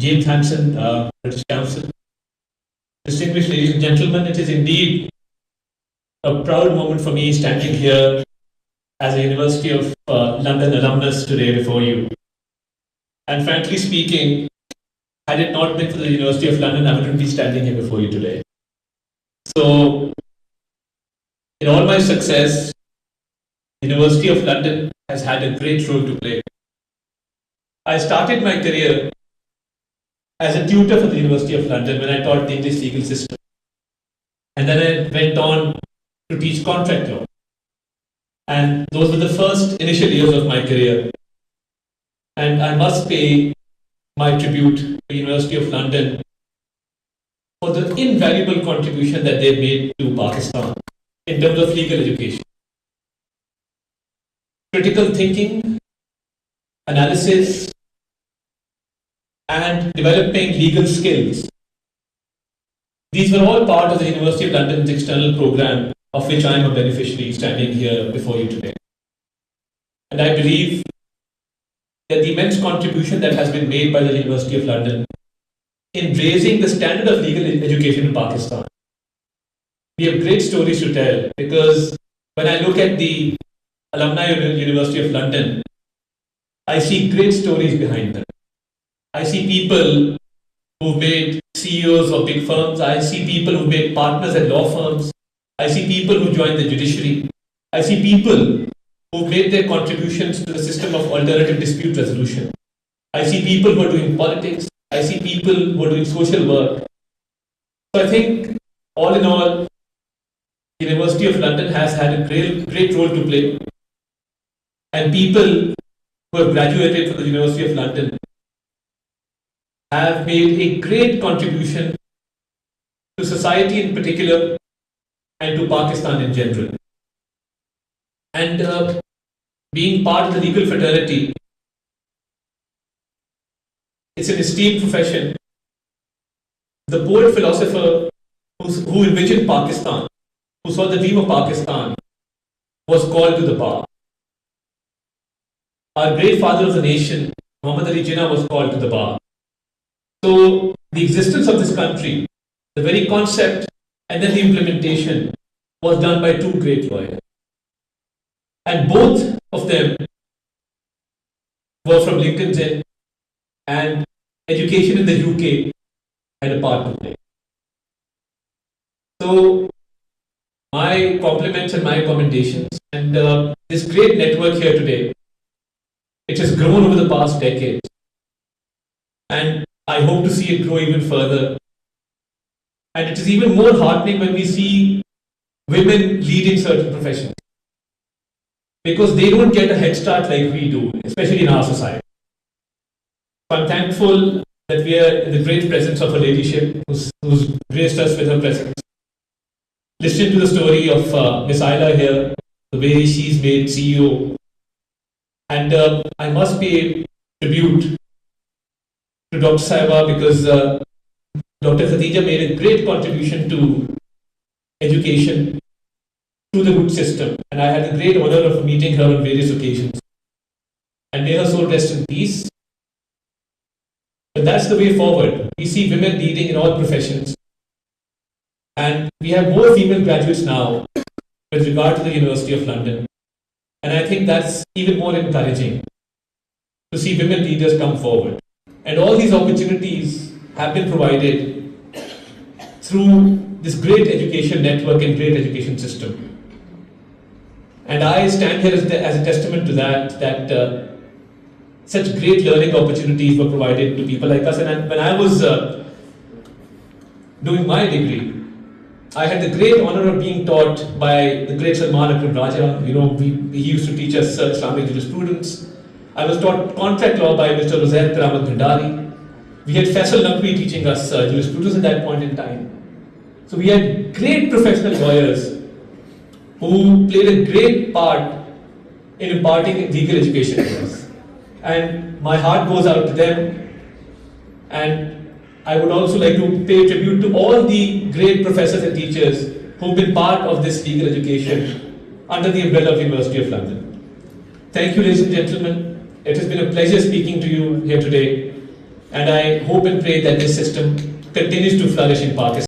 James Hansen, British Council. Distinguished ladies and gentlemen, it is indeed a proud moment for me standing here as a University of London alumnus today before you. And frankly speaking, had it not been for the University of London, I wouldn't be standing here before you today. So, in all my success, the University of London has had a great role to play. I started my career as a tutor for the University of London when I taught the English legal system. And then I went on to teach contract law. And those were the first initial years of my career. And I must pay my tribute to the University of London for the invaluable contribution that they made to Pakistan in terms of legal education. Critical thinking, analysis, and developing legal skills. These were all part of the University of London's external program, of which I am a beneficiary standing here before you today. And I believe that the immense contribution that has been made by the University of London in raising the standard of legal education in Pakistan. We have great stories to tell, because when I look at the alumni of the University of London, I see great stories behind them. I see people who've made CEOs of big firms. I see people who've made partners at law firms. I see people who joined the judiciary. I see people who've made their contributions to the system of alternative dispute resolution. I see people who are doing politics. I see people who are doing social work. So I think, all in all, the University of London has had a great role to play. And people who have graduated from the University of London have made a great contribution to society in particular and to Pakistan in general. And being part of the legal fraternity, it's an esteemed profession. The poet philosopher who envisioned Pakistan, who saw the dream of Pakistan, was called to the bar. Our great father of the nation, Muhammad Ali Jinnah, was called to the bar. So the existence of this country, the very concept and then the implementation, was done by two great lawyers. And both of them were from Lincoln's Inn, and education in the UK had a part to play. So my compliments and my commendations, and this great network here today, it has grown over the past decades. And I hope to see it grow even further. And it is even more heartening when we see women leading certain professions, because they don't get a head start like we do, especially in our society. So I'm thankful that we are in the great presence of a ladyship who's graced us with her presence. Listen to the story of Miss Ayla here, the way she's made CEO. And I must pay tribute to Dr. Saiba, because Dr. Khadija made a great contribution to education through the root system. And I had the great honor of meeting her on various occasions. And may her soul rest in peace. But that's the way forward. We see women leading in all professions. And we have more female graduates now with regard to the University of London. And I think that's even more encouraging to see women leaders come forward. And all these opportunities have been provided through this great education network and great education system. And I stand here as a testament to that such great learning opportunities were provided to people like us. And when I was doing my degree, I had the great honor of being taught by the great Salman Akram Raja. He used to teach us Islamic jurisprudence. I was taught contract law by Mr. Zardari. We had Faisal Naqvi teaching us jurisprudence at that point in time. So we had great professional lawyers who played a great part in imparting legal education to us. And my heart goes out to them. And I would also like to pay tribute to all the great professors and teachers who've been part of this legal education under the umbrella of the University of London. Thank you, ladies and gentlemen. It has been a pleasure speaking to you here today. And I hope and pray that this system continues to flourish in Pakistan.